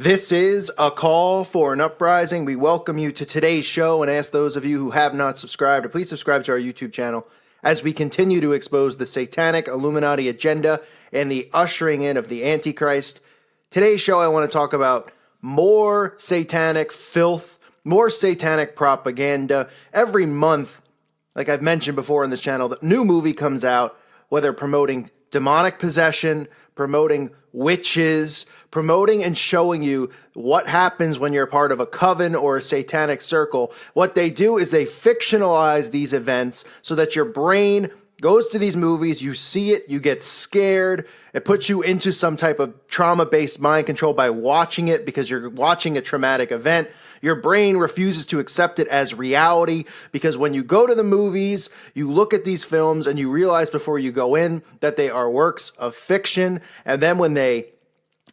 This is a call for an uprising. We welcome you to today's show and ask those of you who have not subscribed to please subscribe to our YouTube channel as we continue to expose the Satanic Illuminati agenda and the ushering in of the Antichrist. Today's show, I want to talk about more satanic filth, more satanic propaganda. Every month, like I've mentioned before in this channel, the new movie comes out, whether promoting demonic possession, promoting witches, promoting and showing you what happens when you're a part of a coven or a satanic circle. What they do is they fictionalize these events so that your brain goes to these movies, you see it, you get scared, it puts you into some type of trauma-based mind control by watching it because you're watching a traumatic event. Your brain refuses to accept it as reality because when you go to the movies, you look at these films and you realize before you go in that they are works of fiction. And then when they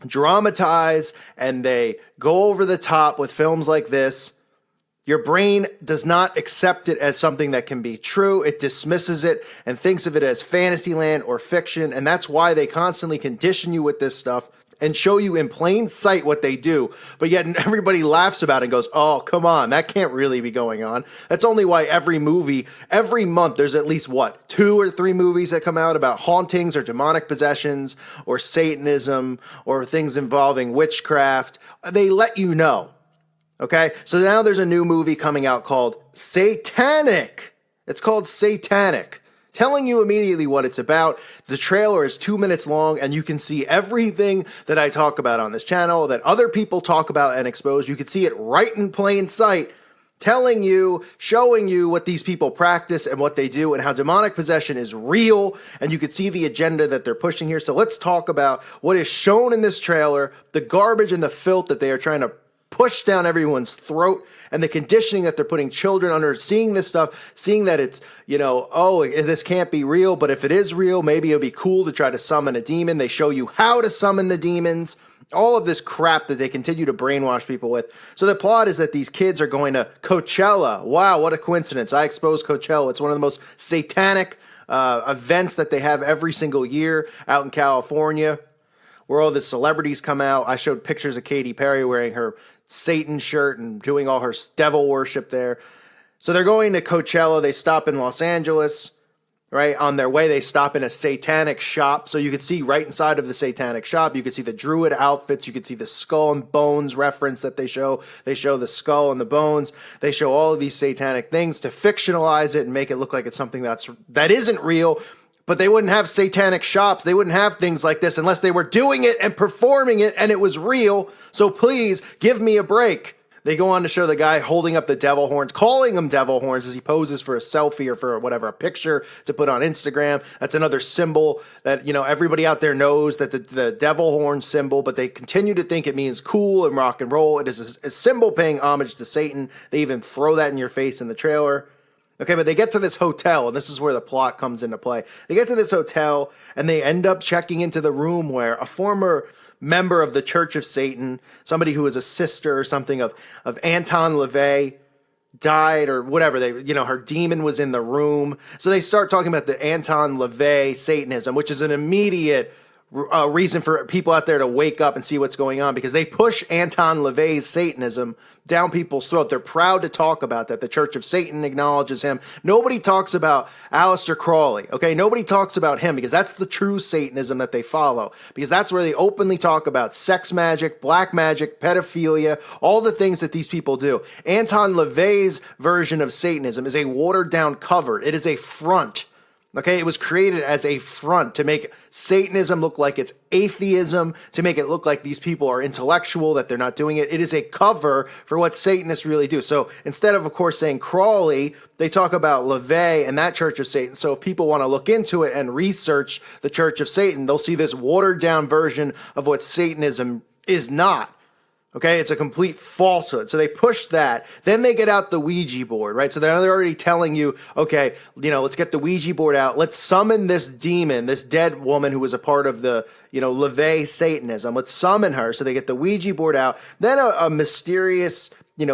dramatize and they go over the top with films like this, your brain does not accept it as something that can be true. It dismisses it and thinks of it as fantasyland or fiction. And that's why they constantly condition you with this stuff and show you in plain sight what they do. But yet everybody laughs about it and goes, oh, come on, that can't really be going on. That's only why every month, there's at least, 2 or 3 movies that come out about hauntings or demonic possessions or Satanism or things involving witchcraft. They let you know. Okay, so now there's a new movie coming out called Satanic. It's called Satanic, telling you immediately what it's about. The trailer is 2 minutes long, and you can see everything that I talk about on this channel, that other people talk about and expose. You can see it right in plain sight, telling you, showing you what these people practice and what they do and how demonic possession is real, and you can see the agenda that they're pushing here. So let's talk about what is shown in this trailer, the garbage and the filth that they are trying to push down everyone's throat, and the conditioning that they're putting children under, seeing this stuff, seeing that it's, oh, this can't be real, but if it is real, maybe it'll be cool to try to summon a demon. They show you how to summon the demons, all of this crap that they continue to brainwash people with. So the plot is that these kids are going to Coachella. Wow, what a coincidence. I exposed Coachella. It's one of the most satanic events that they have every single year out in California, where all the celebrities come out. I showed pictures of Katy Perry wearing her Satan shirt and doing all her devil worship there. So they're going to Coachella. They stop in Los Angeles, right? On their way, they stop in a satanic shop. So you can see right inside of the satanic shop, you can see the druid outfits. You can see the skull and bones reference that they show. They show the skull and the bones. They show all of these satanic things to fictionalize it and make it look like it's something that isn't real. But they wouldn't have satanic shops. They wouldn't have things like this unless they were doing it and performing it and it was real. So please give me a break. They go on to show the guy holding up the devil horns, calling them devil horns as he poses for a selfie or for whatever, a picture to put on Instagram. That's another symbol that, everybody out there knows that the devil horn symbol, but they continue to think it means cool and rock and roll. It is a symbol paying homage to Satan. They even throw that in your face in the trailer. Okay, but they get to this hotel, and this is where the plot comes into play. They get to this hotel, and they end up checking into the room where a former member of the Church of Satan, somebody who was a sister or something of Anton LaVey, died or whatever. Her demon was in the room. So they start talking about the Anton LaVey Satanism, which is an immediate reason for people out there to wake up and see what's going on, because they push Anton LaVey's Satanism down people's throat. They're proud to talk about that. The Church of Satan acknowledges him. Nobody talks about Aleister Crowley, okay? Nobody talks about him because that's the true Satanism that they follow, because that's where they openly talk about sex magic, black magic, pedophilia, all the things that these people do. Anton LaVey's version of Satanism is a watered-down cover. It is a front. Okay, it was created as a front to make Satanism look like it's atheism, to make it look like these people are intellectual, that they're not doing it. It is a cover for what Satanists really do. So instead of course, saying Crowley, they talk about LaVey and that Church of Satan. So if people want to look into it and research the Church of Satan, they'll see this watered-down version of what Satanism is not. Okay, it's a complete falsehood. So they push that. Then they get out the Ouija board, right? So they're already telling you, okay, let's get the Ouija board out. Let's summon this demon, this dead woman who was a part of the, LaVey Satanism. Let's summon her. So they get the Ouija board out. Then a mysterious,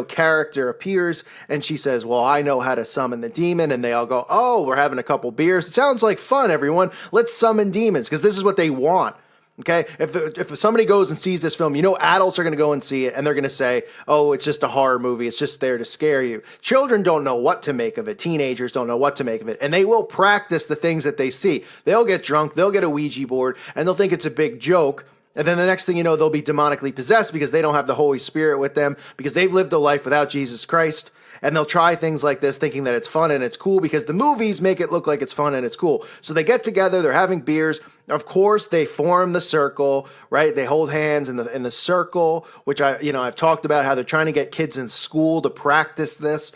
character appears and she says, well, I know how to summon the demon. And they all go, oh, we're having a couple beers. It sounds like fun, everyone. Let's summon demons, because this is what they want. Okay, if somebody goes and sees this film, adults are going to go and see it, and they're going to say, "Oh, it's just a horror movie. It's just there to scare you." Children don't know what to make of it. Teenagers don't know what to make of it, and they will practice the things that they see. They'll get drunk, they'll get a Ouija board, and they'll think it's a big joke. And then the next thing you know, they'll be demonically possessed because they don't have the Holy Spirit with them, because they've lived a life without Jesus Christ. And they'll try things like this thinking that it's fun and it's cool because the movies make it look like it's fun and it's cool. So they get together, they're having beers. Of course, they form the circle, right? They hold hands in the circle, which I've talked about how they're trying to get kids in school to practice this.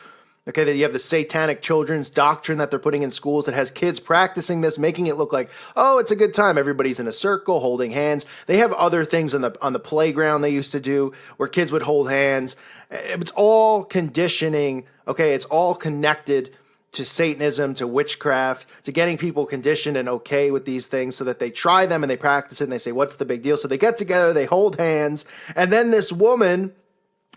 Okay, that you have the satanic children's doctrine that they're putting in schools that has kids practicing this, making it look like, oh, it's a good time. Everybody's in a circle holding hands. They have other things on the playground they used to do where kids would hold hands. It's all conditioning. Okay, it's all connected to Satanism, to witchcraft, to getting people conditioned and okay with these things so that they try them and they practice it and they say, what's the big deal? So they get together, they hold hands, and then this woman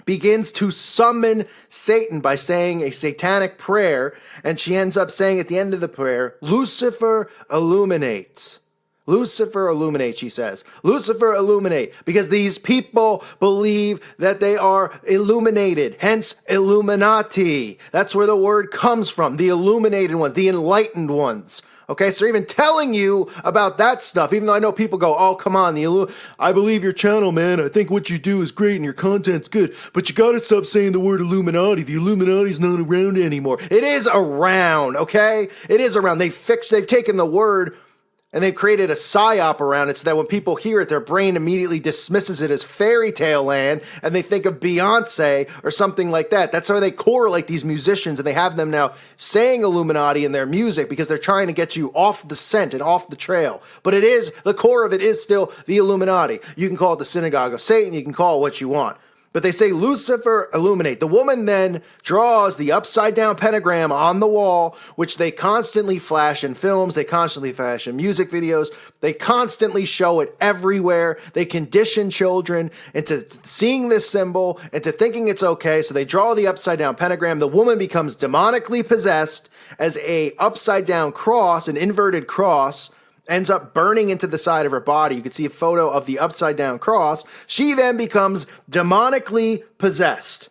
begins to summon Satan by saying a satanic prayer, and she ends up saying at the end of the prayer, Lucifer illuminate. Lucifer illuminate, she says. Lucifer illuminate, because these people believe that they are illuminated, hence Illuminati. That's where the word comes from, the illuminated ones, the enlightened ones. Okay, so they're even telling you about that stuff, even though I know people go, oh, come on, I believe your channel, man. I think what you do is great and your content's good, but you gotta stop saying the word Illuminati. The Illuminati's not around anymore. It is around, okay? It is around. They've taken the word and they've created a psyop around it so that when people hear it, their brain immediately dismisses it as fairy tale land, and they think of Beyonce or something like that. That's how they correlate these musicians, and they have them now saying Illuminati in their music because they're trying to get you off the scent and off the trail. But the core of it is still the Illuminati. You can call it the synagogue of Satan, you can call it what you want. But they say Lucifer illuminate. The woman then draws the upside down pentagram on the wall, which they constantly flash in films, they constantly flash in music videos, they constantly show it everywhere. They condition children into seeing this symbol, into thinking it's okay, so they draw the upside down pentagram. The woman becomes demonically possessed as a upside down cross, an inverted cross, ends up burning into the side of her body. You can see a photo of the upside down cross. She then becomes demonically possessed.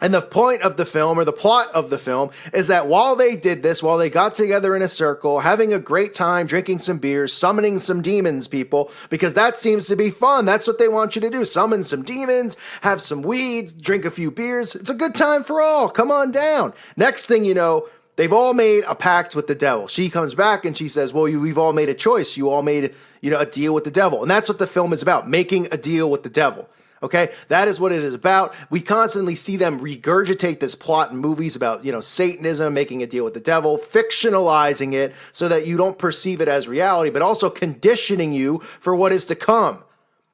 And the point of the film, or the plot of the film, is that while they did this, while they got together in a circle, having a great time, drinking some beers, summoning some demons, people, because that seems to be fun. That's what they want you to do. Summon some demons, have some weed, drink a few beers. It's a good time for all. Come on down. Next thing you know, they've all made a pact with the devil. She comes back and she says, well, we've all made a choice. You all made, a deal with the devil. And that's what the film is about, making a deal with the devil. Okay? That is what it is about. We constantly see them regurgitate this plot in movies about, Satanism, making a deal with the devil, fictionalizing it so that you don't perceive it as reality, but also conditioning you for what is to come.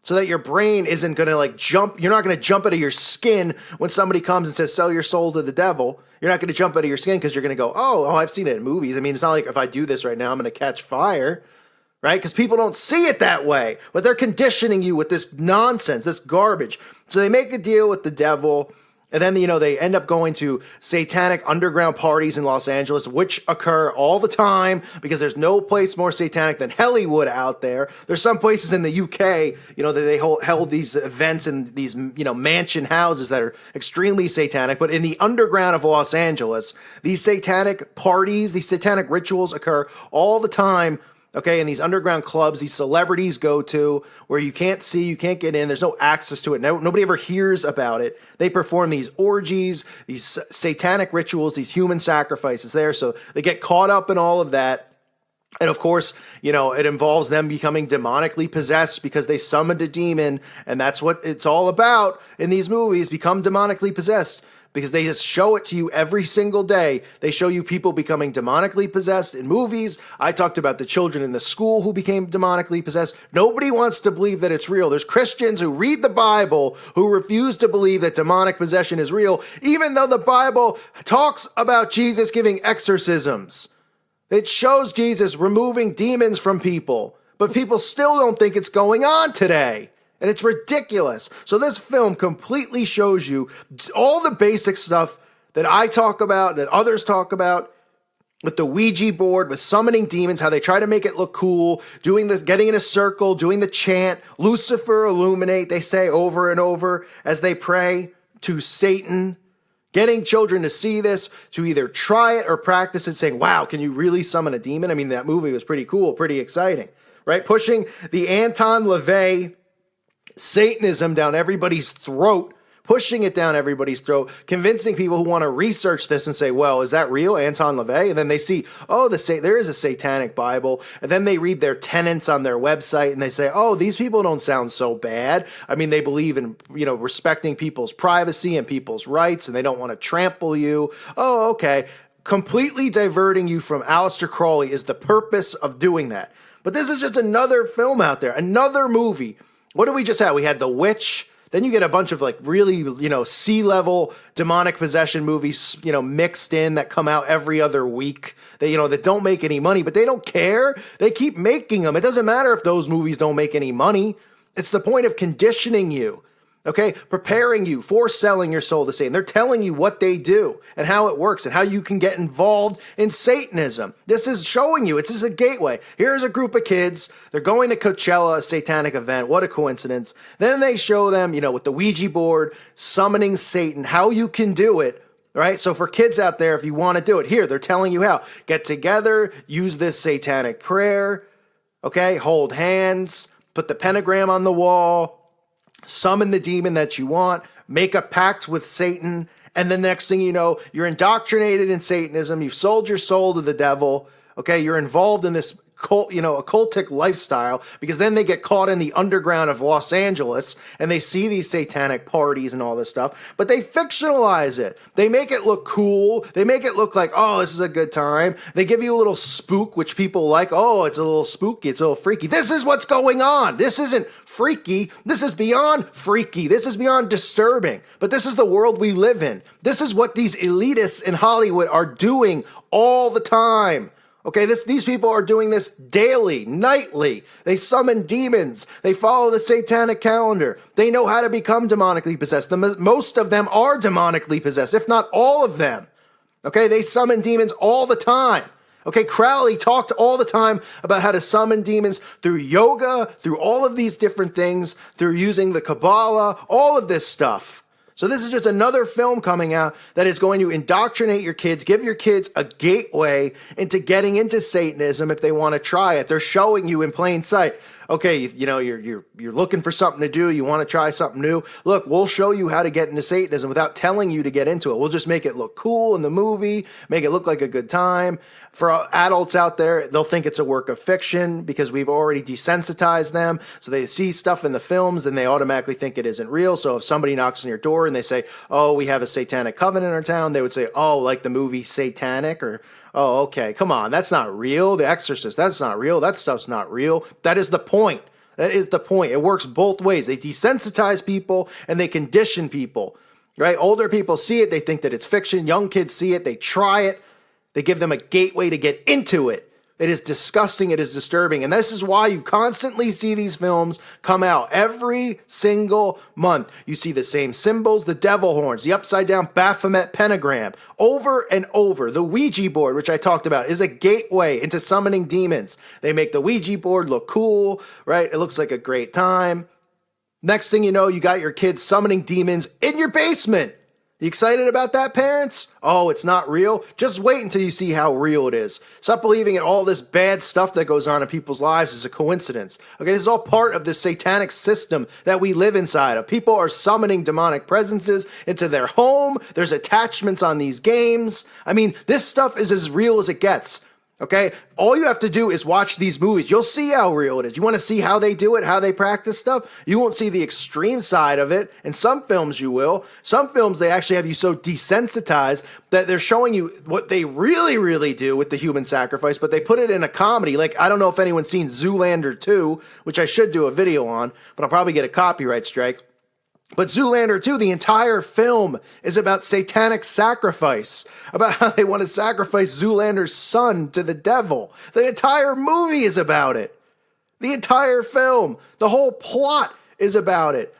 So that your brain isn't going to jump. You're not going to jump out of your skin when somebody comes and says, sell your soul to the devil. You're not going to jump out of your skin because you're going to go, oh, I've seen it in movies. I mean, it's not like if I do this right now, I'm going to catch fire, right? Because people don't see it that way. But they're conditioning you with this nonsense, this garbage. So they make a deal with the devil. And then, they end up going to satanic underground parties in Los Angeles, which occur all the time because there's no place more satanic than Hollywood out there. There's some places in the UK, that they held these events in these, mansion houses that are extremely satanic. But in the underground of Los Angeles, these satanic parties, these satanic rituals occur all the time. Okay, and these underground clubs, these celebrities go to where you can't see, you can't get in, there's no access to it. Nobody ever hears about it. They perform these orgies, these satanic rituals, these human sacrifices there. So they get caught up in all of that. And of course, it involves them becoming demonically possessed because they summoned a demon. And that's what it's all about in these movies, become demonically possessed. Because they just show it to you every single day. They show you people becoming demonically possessed in movies. I talked about the children in the school who became demonically possessed. Nobody wants to believe that it's real. There's Christians who read the Bible who refuse to believe that demonic possession is real, even though the Bible talks about Jesus giving exorcisms. It shows Jesus removing demons from people, but people still don't think it's going on today. And it's ridiculous. So this film completely shows you all the basic stuff that I talk about, that others talk about. with the Ouija board, with summoning demons, how they try to make it look cool, doing this, getting in a circle, doing the chant, Lucifer illuminate, they say over and over as they pray to Satan, getting children to see this, to either try it or practice it, saying, wow, can you really summon a demon? I mean, that movie was pretty cool, pretty exciting, right? Pushing the Anton LaVey Satanism down everybody's throat, pushing it down everybody's throat, convincing people who want to research this and say, well, is that real, Anton LaVey? And then they see, oh, there is a satanic Bible. And then they read their tenets on their website and they say, oh, these people don't sound so bad. I mean, they believe in, respecting people's privacy and people's rights, and they don't want to trample you. Oh, okay. Completely diverting you from Aleister Crowley is the purpose of doing that. But this is just another film out there, another movie. What did we just have? We had The Witch. Then you get a bunch of really, C-level demonic possession movies, mixed in that come out every other week. That don't make any money, but they don't care. They keep making them. It doesn't matter if those movies don't make any money. It's the point of conditioning you. Okay, preparing you for selling your soul to Satan. They're telling you what they do and how it works and how you can get involved in Satanism. This is showing you. It's just a gateway. Here's a group of kids. They're going to Coachella, a satanic event. What a coincidence. Then they show them, with the Ouija board, summoning Satan, how you can do it. Right? So for kids out there, if you want to do it, here, they're telling you how. Get together, use this satanic prayer. Okay, hold hands, put the pentagram on the wall. Summon the demon that you want, make a pact with Satan, and the next thing you know, you're indoctrinated in Satanism, you've sold your soul to the devil, okay? You're involved in this cult, occultic lifestyle, because then they get caught in the underground of Los Angeles, and they see these satanic parties and all this stuff, but they fictionalize it. They make it look cool. They make it look like, oh, this is a good time. They give you a little spook, which people like. Oh, it's a little spooky. It's a little freaky. This is what's going on. This isn't freaky. This is beyond freaky. This is beyond disturbing. But this is the world we live in. This is what these elitists in Hollywood are doing all the time. Okay, these people are doing this daily, nightly. They summon demons. They follow the satanic calendar. They know how to become demonically possessed. Most of them are demonically possessed, if not all of them. Okay, they summon demons all the time. Okay, Crowley talked all the time about how to summon demons through yoga, through all of these different things, through using the Kabbalah, all of this stuff. So this is just another film coming out that is going to indoctrinate your kids, give your kids a gateway into getting into Satanism if they want to try it. They're showing you in plain sight. Okay, you're looking for something to do. You want to try something new. Look, we'll show you how to get into Satanism without telling you to get into it. We'll just make it look cool in the movie, make it look like a good time. For adults out there, they'll think it's a work of fiction because we've already desensitized them. So they see stuff in the films and they automatically think it isn't real. So if somebody knocks on your door and they say, oh, we have a satanic coven in our town, they would say, oh, like the movie Satanic, or, oh, okay, come on, that's not real. The Exorcist, that's not real. That stuff's not real. That is the point. That is the point. It works both ways. They desensitize people and they condition people, right? Older people see it. They think that it's fiction. Young kids see it. They try it. They give them a gateway to get into it. It is disgusting. It is disturbing. And this is why you constantly see these films come out every single month. You see the same symbols, the devil horns, the upside down Baphomet pentagram, over and over. The Ouija board, which I talked about, is a gateway into summoning demons. They make the Ouija board look cool, right? It looks like a great time. Next thing you know, you got your kids summoning demons in your basement. You excited about that, parents? Oh, it's not real? Just wait until you see how real it is. Stop believing in all this bad stuff that goes on in people's lives is a coincidence. Okay, this is all part of this satanic system that we live inside of. People are summoning demonic presences into their home. There's attachments on these games. I mean, this stuff is as real as it gets. Okay, all you have to do is watch these movies. You'll see how real it is. You want to see how they do it, how they practice stuff? You won't see the extreme side of it. In some films you will. Some films, they actually have you so desensitized that they're showing you what they really, really do with the human sacrifice, but they put it in a comedy. Like, I don't know if anyone's seen Zoolander 2, which I should do a video on, but I'll probably get a copyright strike. But Zoolander 2, the entire film is about satanic sacrifice, about how they want to sacrifice Zoolander's son to the devil. The entire movie is about it. The entire film, the whole plot is about it.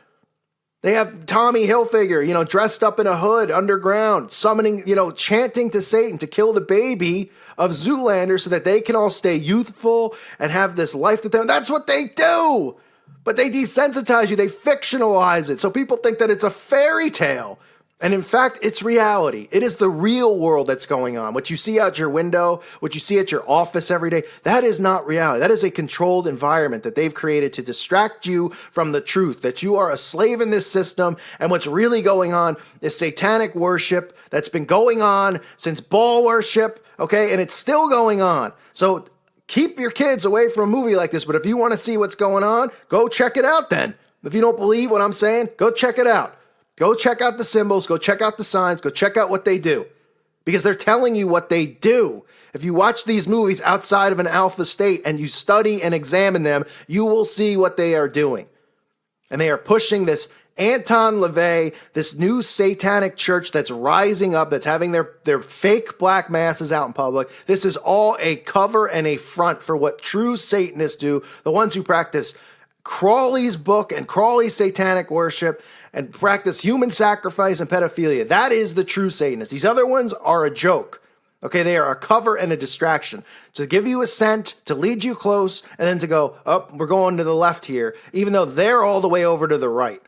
They have Tommy Hilfiger, dressed up in a hood underground, summoning, chanting to Satan to kill the baby of Zoolander so that they can all stay youthful and have this life that that's what they do. But they desensitize you. They fictionalize it. So people think that it's a fairy tale. And in fact, it's reality. It is the real world that's going on. What you see out your window, what you see at your office every day, that is not reality. That is a controlled environment that they've created to distract you from the truth, that you are a slave in this system. And what's really going on is satanic worship that's been going on since Baal worship, okay? And it's still going on. So keep your kids away from a movie like this. But if you want to see what's going on, go check it out then. If you don't believe what I'm saying, go check it out. Go check out the symbols, go check out the signs, go check out what they do. Because they're telling you what they do. If you watch these movies outside of an alpha state and you study and examine them, you will see what they are doing. And they are pushing this Anton LaVey, this new satanic church that's rising up, that's having their fake black masses out in public. This is all a cover and a front for what true Satanists do, the ones who practice Crowley's book and Crowley's satanic worship and practice human sacrifice and pedophilia. That is the true Satanist. These other ones are a joke. Okay, they are a cover and a distraction to give you a scent, to lead you close, and then to go, we're going to the left here, even though they're all the way over to the right.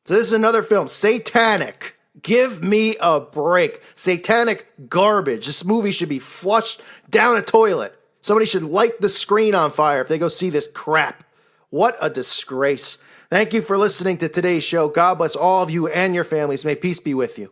So this is another film, Satanic. Give me a break. Satanic garbage. This movie should be flushed down a toilet. Somebody should light the screen on fire if they go see this crap. What a disgrace. Thank you for listening to today's show. God bless all of you and your families. May peace be with you.